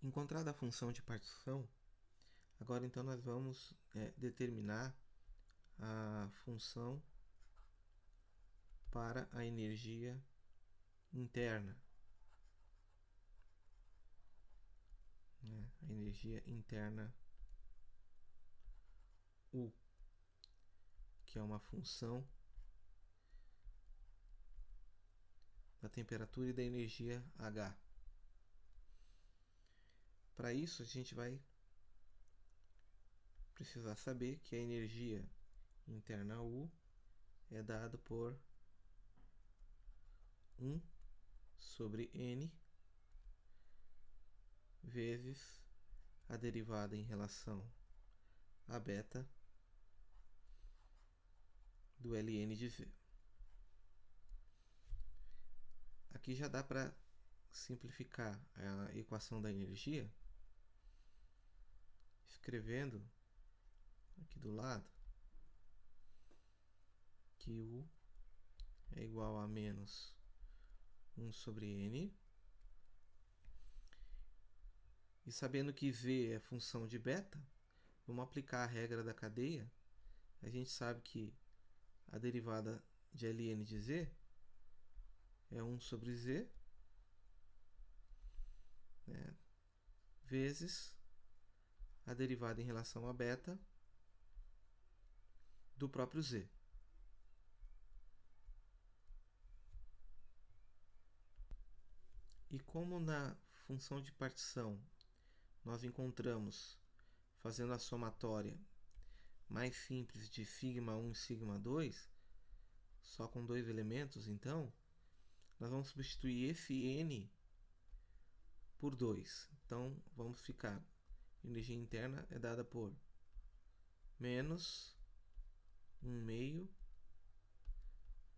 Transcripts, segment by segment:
Encontrada a função de partição, agora então nós vamos determinar a função para a energia interna. A energia interna U, que é uma função da temperatura e da energia H. Para isso, a gente vai precisar saber que a energia interna U é dada por 1 sobre N vezes a derivada em relação a beta do ln de V. Aqui já dá para simplificar a equação da energia, escrevendo aqui do lado que U é igual a menos 1 sobre N, e sabendo que V é função de beta, vamos aplicar a regra da cadeia. A gente sabe que a derivada de ln de Z é 1 sobre Z, né, vezes a derivada em relação a beta do próprio Z. E como na função de partição nós encontramos, fazendo a somatória mais simples de σ1 e σ2, só com dois elementos, então, nós vamos substituir esse N por 2. Então, vamos ficar, energia interna é dada por menos 1 meio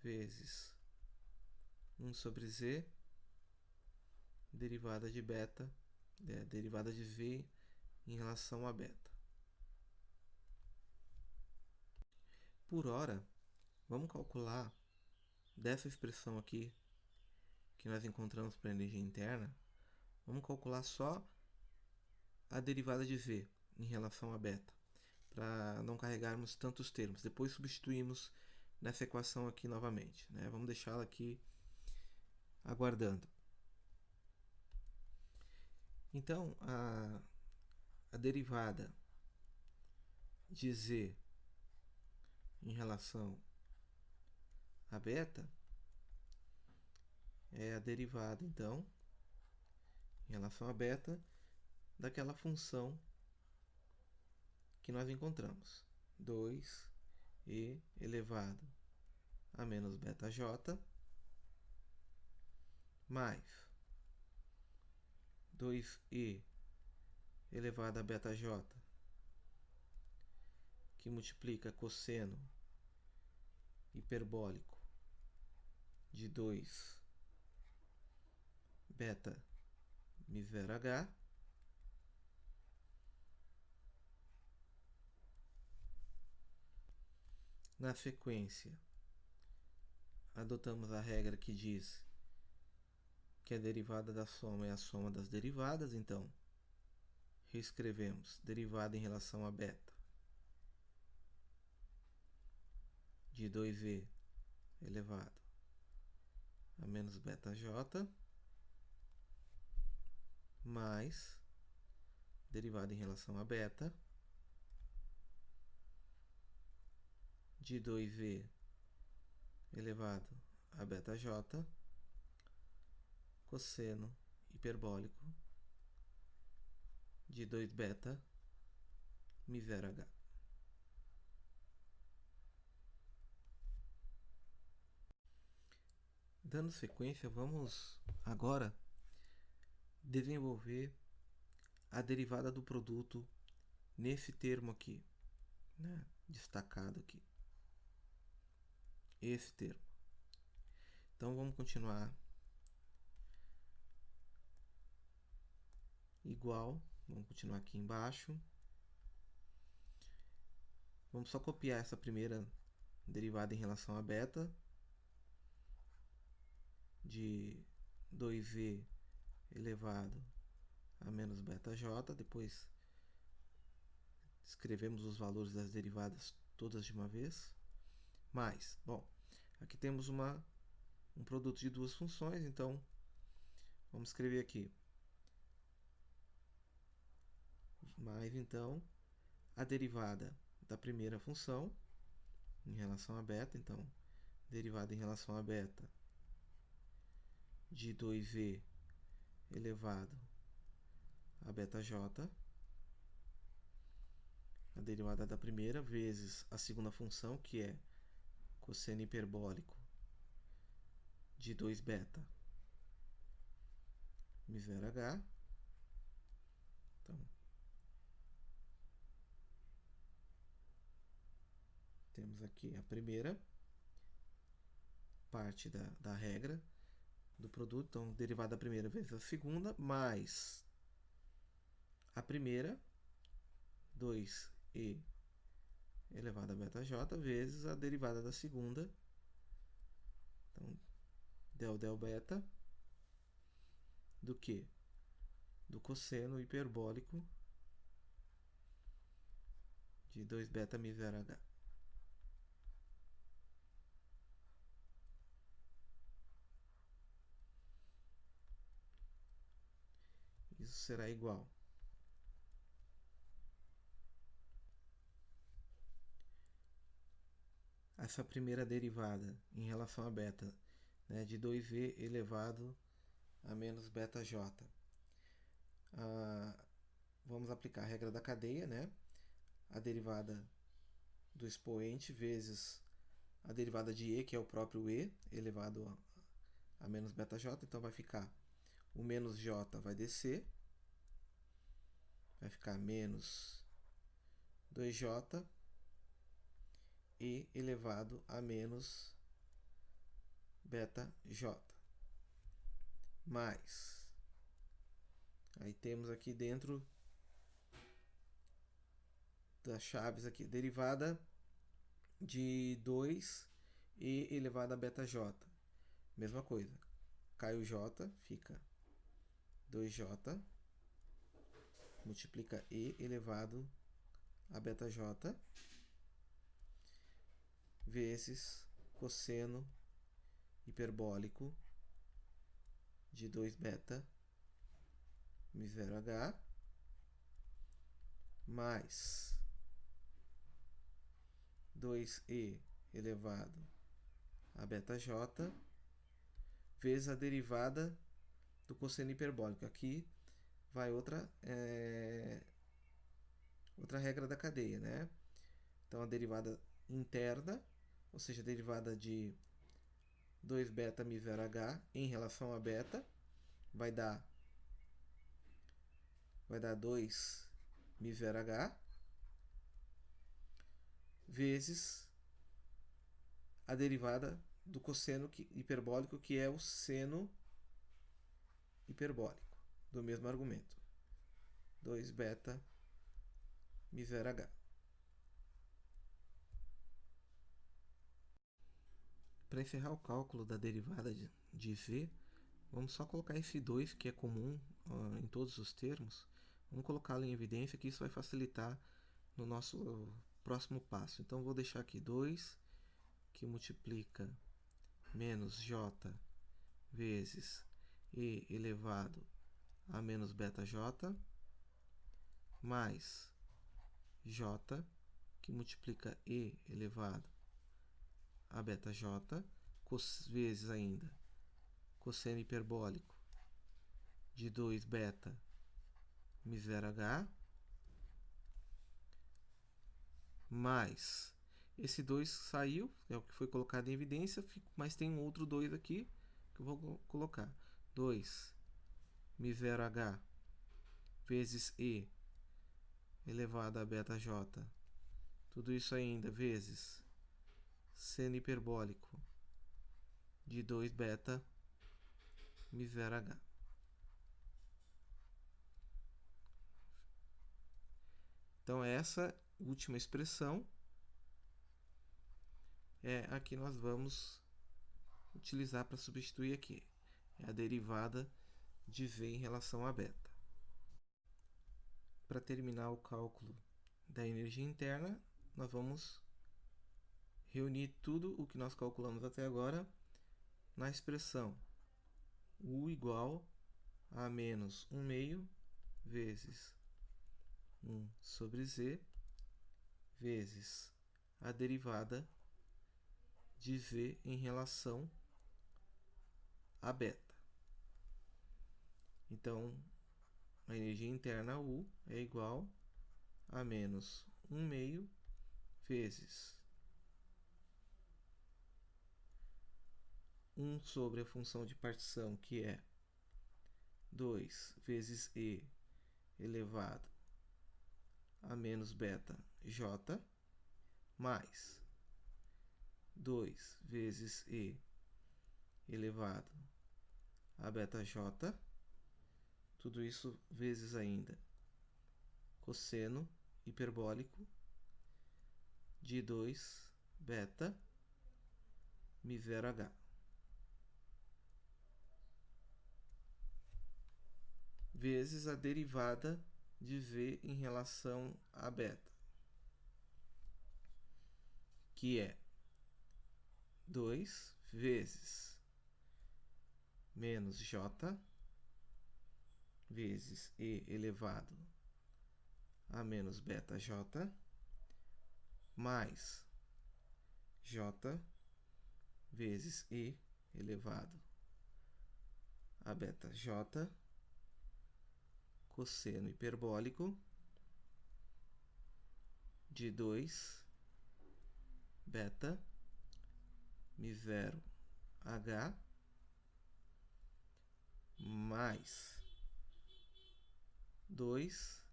vezes 1 sobre Z, derivada de beta, derivada de V em relação a beta. Por hora, vamos calcular dessa expressão aqui que nós encontramos para a energia interna, vamos calcular só a derivada de V em relação a beta, para não carregarmos tantos termos. Depois substituímos nessa equação aqui novamente, né? Vamos deixá-la aqui aguardando. Então, a derivada de Z em relação a beta é a derivada, então, em relação a beta, daquela função que nós encontramos. 2e elevado a menos beta j mais 2e elevado a beta j, que multiplica cosseno hiperbólico de 2 beta misero h, na sequência adotamos a regra que diz que a derivada da soma é a soma das derivadas, então reescrevemos derivada em relação a beta de 2e elevado a menos beta j mais derivada em relação a beta de 2e elevado a beta j cosseno hiperbólico de 2 beta misero h. Dando sequência, vamos agora desenvolver a derivada do produto nesse termo aqui, né, destacado aqui, esse termo. Então vamos continuar igual, vamos continuar aqui embaixo. Vamos só copiar essa primeira derivada em relação a beta de 2e elevado a menos beta j. Depois escrevemos os valores das derivadas todas de uma vez. Mais, bom, aqui temos um produto de duas funções, então vamos escrever aqui. Mais, então, a derivada da primeira função em relação a beta, então, derivada em relação a beta de 2v elevado a beta j, a derivada da primeira vezes a segunda função, que é cosseno hiperbólico de 2 beta μ0 h. Então, temos aqui a primeira parte da regra do produto, então derivada da primeira vezes a segunda, mais a primeira, 2e elevado a beta j, vezes a derivada da segunda, então del beta, do que? Do cosseno hiperbólico de 2 beta μ0 h. Isso será igual a essa primeira derivada em relação a beta, né, de 2v elevado a menos beta j. Vamos aplicar a regra da cadeia, né? A derivada do expoente vezes a derivada de e, que é o próprio e, elevado a menos beta j. Então vai ficar o menos j vai descer, vai ficar menos 2j e elevado a menos beta j. Mais, aí temos aqui dentro das chaves aqui, derivada de 2 e elevado a beta j. Mesma coisa, cai o j, fica 2j, multiplica e elevado a beta j, vezes cosseno hiperbólico de 2 beta μ0 h, mais 2e elevado a beta j, vezes a derivada do cosseno hiperbólico. Aqui vai outra regra da cadeia, né? Então, a derivada interna, ou seja, a derivada de 2 beta μ0 h em relação a beta, vai dar 2 μ0 h, vezes a derivada do cosseno hiperbólico, que é o seno hiperbólico, do mesmo argumento, 2 beta μ0 h. Para encerrar o cálculo da derivada de v, vamos só colocar esse 2, que é comum em todos os termos. Vamos colocá-lo em evidência, que isso vai facilitar no nosso próximo passo. Então, vou deixar aqui 2, que multiplica menos j vezes e elevado a menos beta j, mais j, que multiplica e elevado a beta j, vezes ainda cosseno hiperbólico de 2 beta μ0 h, mais esse 2 saiu, é o que foi colocado em evidência, mas tem um outro 2 aqui que eu vou colocar. 2 μ0 h vezes e elevado a beta j, tudo isso ainda vezes seno hiperbólico de 2 beta μ0 h. Então, essa última expressão é a que nós vamos utilizar para substituir aqui. É a derivada de v em relação a beta. para terminar o cálculo da energia interna, nós vamos reunir tudo o que nós calculamos até agora na expressão U igual a menos 1 meio vezes 1 sobre Z vezes a derivada de V em relação a beta. Então, a energia interna U é igual a menos 1 meio vezes 1 sobre a função de partição, que é 2 vezes E elevado a menos beta J, mais 2 vezes E elevado a beta J, tudo isso vezes ainda cosseno hiperbólico de 2 beta μ zero H. Vezes a derivada de V em relação a beta, que é 2 vezes menos J vezes E elevado a menos beta J, mais J vezes E elevado a beta J, cosseno hiperbólico de 2 beta μ zero H, mais 2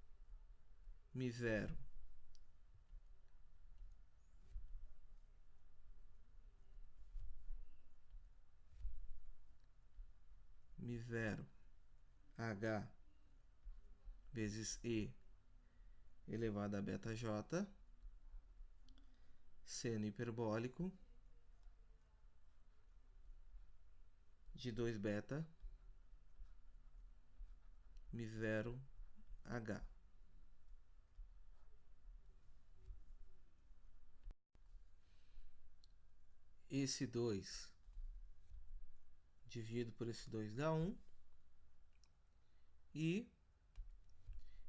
μ zero H vezes E elevado a beta J, seno hiperbólico de 2 beta μ zero H. Esse 2 dividido por esse 2 dá 1. E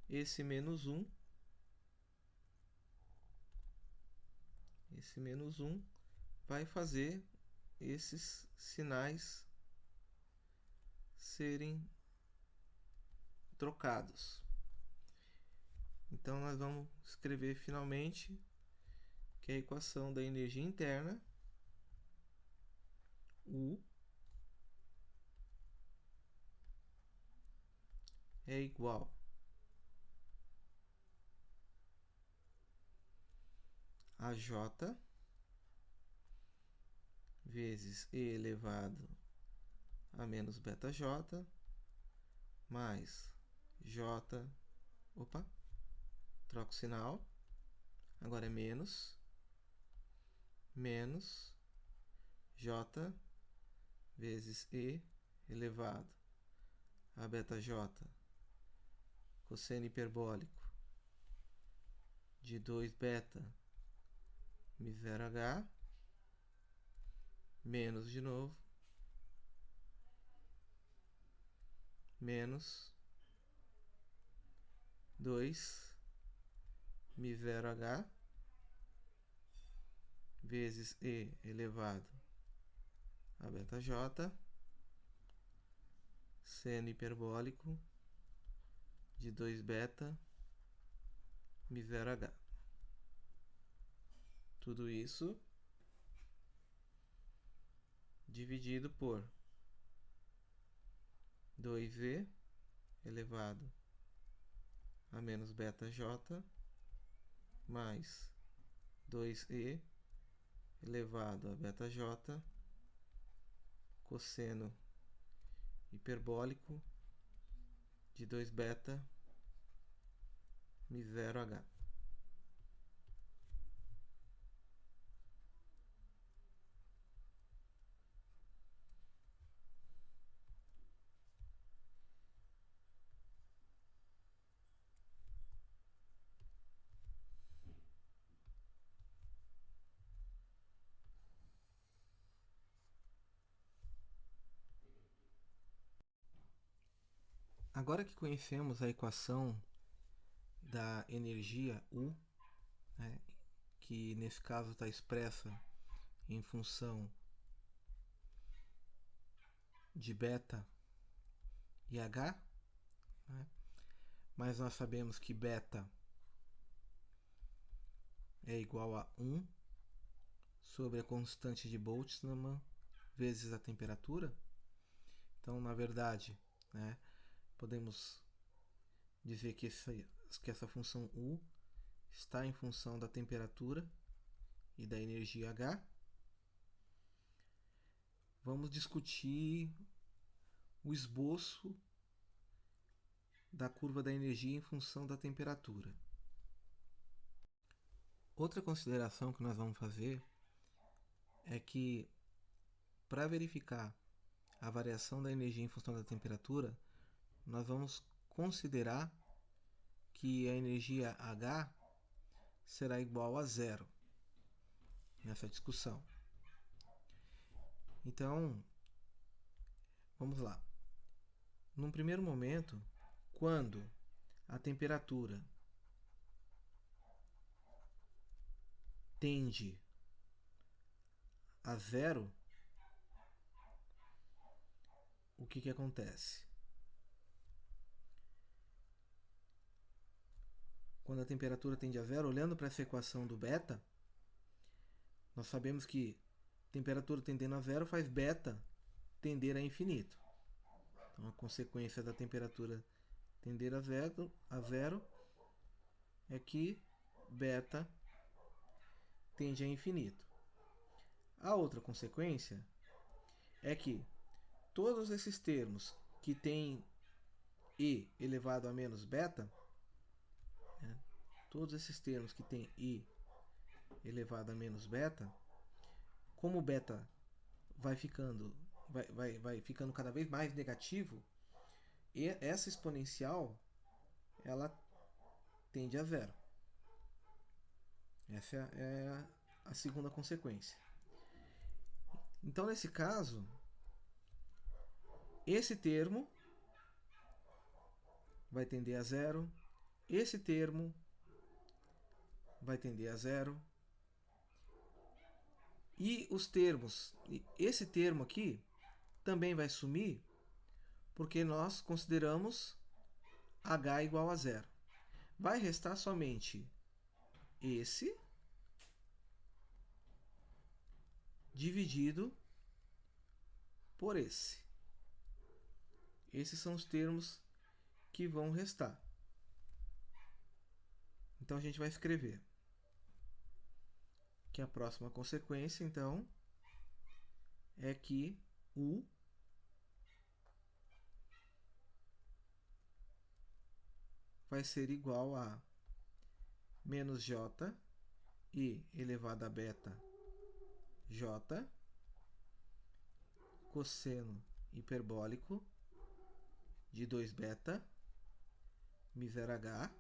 esse menos 1, vai fazer esses sinais serem trocados. Então, nós vamos escrever finalmente que a equação da energia interna, U, é igual a J vezes E elevado a menos beta J, mais J, troco o sinal, agora é menos J vezes E elevado a beta J, cosseno hiperbólico de 2 beta μ zero H, menos de novo, menos 2 μ zero H vezes E elevado a beta J, seno hiperbólico de 2 beta μ zero H. Tudo isso dividido por 2E elevado a menos beta J, mais 2E elevado a beta J, cosseno hiperbólico de 2 beta μ zero H. Agora que conhecemos a equação da energia U, né, que nesse caso está expressa em função de beta e H, né, mas nós sabemos que beta é igual a 1 sobre a constante de Boltzmann vezes a temperatura. Então, na verdade, né, podemos dizer que essa função U está em função da temperatura e da energia H. Vamos discutir o esboço da curva da energia em função da temperatura. Outra consideração que nós vamos fazer é que, para verificar a variação da energia em função da temperatura, nós vamos considerar que a energia H será igual a zero nessa discussão. Então, vamos lá. Num primeiro momento, quando a temperatura tende a zero, o que acontece? Quando a temperatura tende a zero, olhando para essa equação do beta, nós sabemos que temperatura tendendo a zero faz beta tender a infinito. Então, a consequência da temperatura tender a zero é que beta tende a infinito. A outra consequência é que todos esses termos que têm e elevado a menos beta, né, todos esses termos que têm i elevado a menos beta, como o beta vai ficando cada vez mais negativo, e essa exponencial ela tende a zero. Essa é a segunda consequência. Então, nesse caso, esse termo vai tender a zero, esse termo vai tender a zero, e os termos, esse termo aqui também vai sumir, porque nós consideramos H igual a zero. Vai restar somente esse dividido por esse. Esses são os termos que vão restar. Então a gente vai escrever que a próxima consequência, então, é que U vai ser igual a menos J e elevado a beta J cosseno hiperbólico de 2 beta mi zero H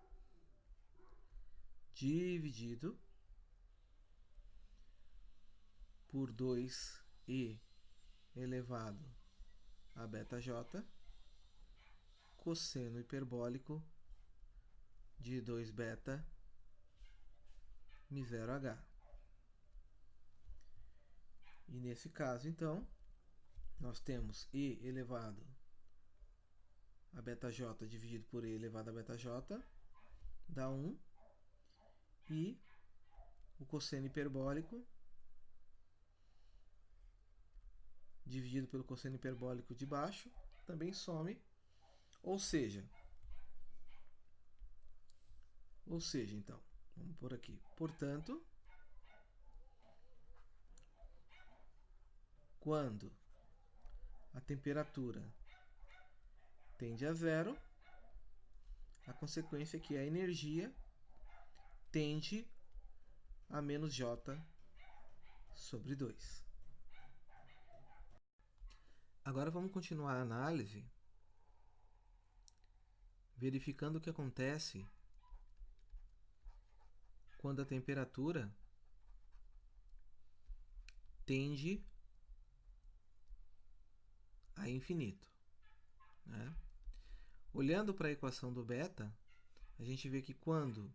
dividido por 2e elevado a beta J cosseno hiperbólico de 2 beta mi zero H. E nesse caso, então, nós temos e elevado a beta J dividido por e elevado a beta J, dá 1, e o cosseno hiperbólico dividido pelo cosseno hiperbólico de baixo também some, ou seja, então, vamos por aqui. Portanto, quando a temperatura tende a zero, a consequência é que a energia tende a menos J sobre 2. Agora vamos continuar a análise verificando o que acontece quando a temperatura tende a infinito, né? Olhando para a equação do beta, a gente vê que quando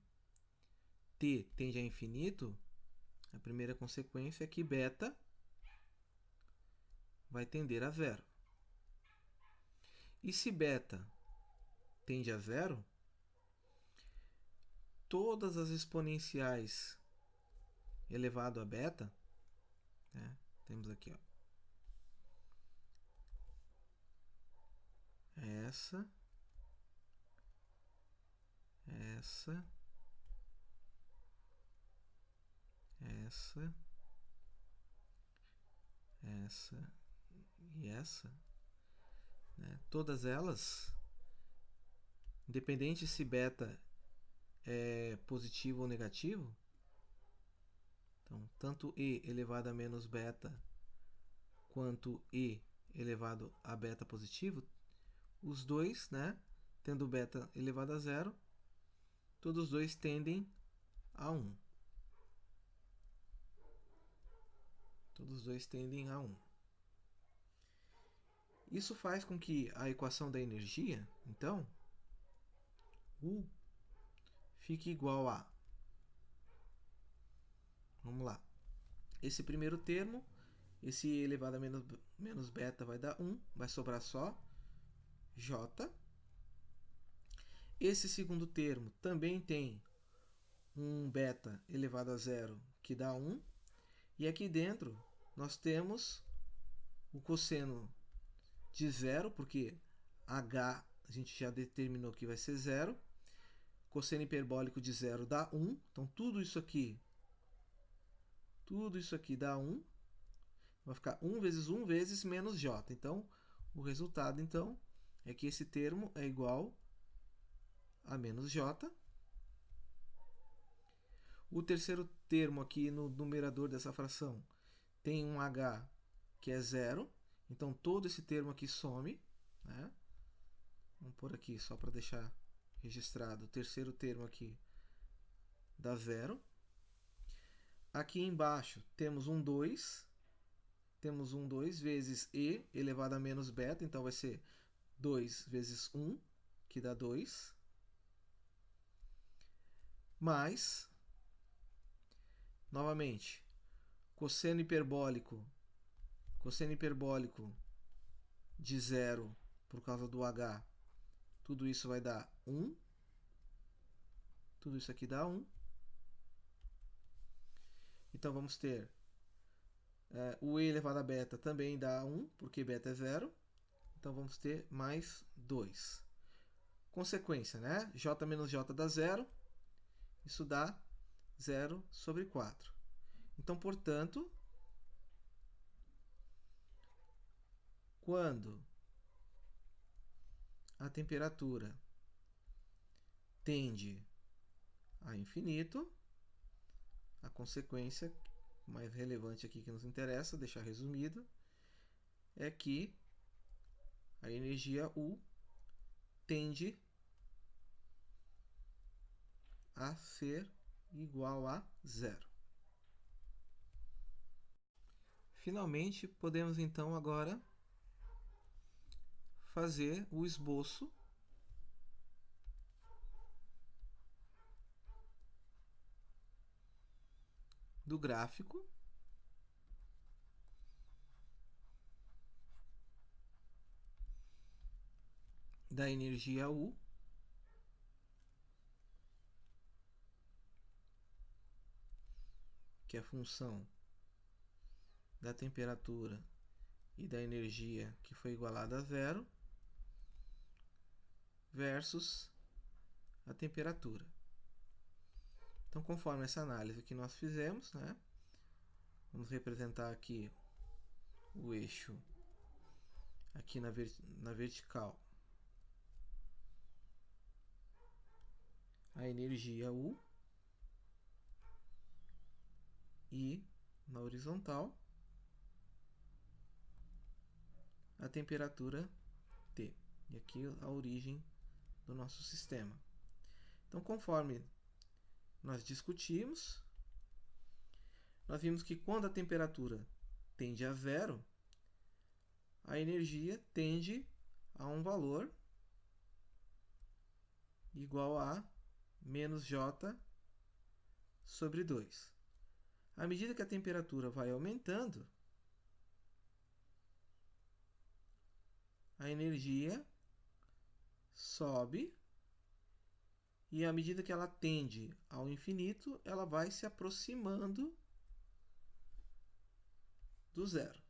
t tende a infinito, a primeira consequência é que beta vai tender a zero. E se beta tende a zero, todas as exponenciais elevado a beta, né? Temos aqui, ó, essa essa e essa, né? Todas elas, independente se beta é positivo ou negativo, então tanto e elevado a menos beta quanto e elevado a beta positivo, os dois, né, tendo beta elevado a zero, todos os dois tendem a 1. Todos os dois tendem a 1. Isso faz com que a equação da energia, então, U fique igual a... Vamos lá. Esse primeiro termo, esse elevado a menos beta vai dar 1, vai sobrar só J. Esse segundo termo também tem um beta elevado a zero, que dá 1. E aqui dentro nós temos o cosseno de zero, porque H a gente já determinou que vai ser zero. Cosseno hiperbólico de zero dá 1. Então tudo isso aqui dá 1. Vai ficar 1 vezes 1 vezes menos J. Então o resultado então é que esse termo é igual a menos J. O terceiro termo aqui no numerador dessa fração tem um H que é zero. Então todo esse termo aqui some, né? Vamos pôr aqui só para deixar registrado. O terceiro termo aqui dá zero. Aqui embaixo temos um 2. Temos um 2 vezes e elevado a menos beta. Então vai ser 2 vezes 1, que dá 2. Mais, novamente, cosseno hiperbólico de zero por causa do H. Tudo isso vai dar 1. Tudo isso aqui dá 1. Então vamos ter o e elevado a beta também dá 1, porque beta é 0. Então vamos ter mais 2. Consequência, né? J menos J dá 0. Isso dá 0 sobre 4. Então, portanto, quando a temperatura tende a infinito, a consequência mais relevante aqui que nos interessa, deixar resumido, é que a energia U tende a ser igual a zero. Finalmente, podemos então agora fazer o esboço do gráfico da energia U que é a função da temperatura e da energia que foi igualada a zero, versus a temperatura. Então, conforme essa análise que nós fizemos, né, vamos representar aqui o eixo aqui na vertical, a energia U, e na horizontal a temperatura T. E aqui a origem do nosso sistema. Então, conforme nós discutimos, nós vimos que quando a temperatura tende a zero, a energia tende a um valor igual a menos J sobre 2. À medida que a temperatura vai aumentando, a energia sobe e à medida que ela tende ao infinito, ela vai se aproximando do zero.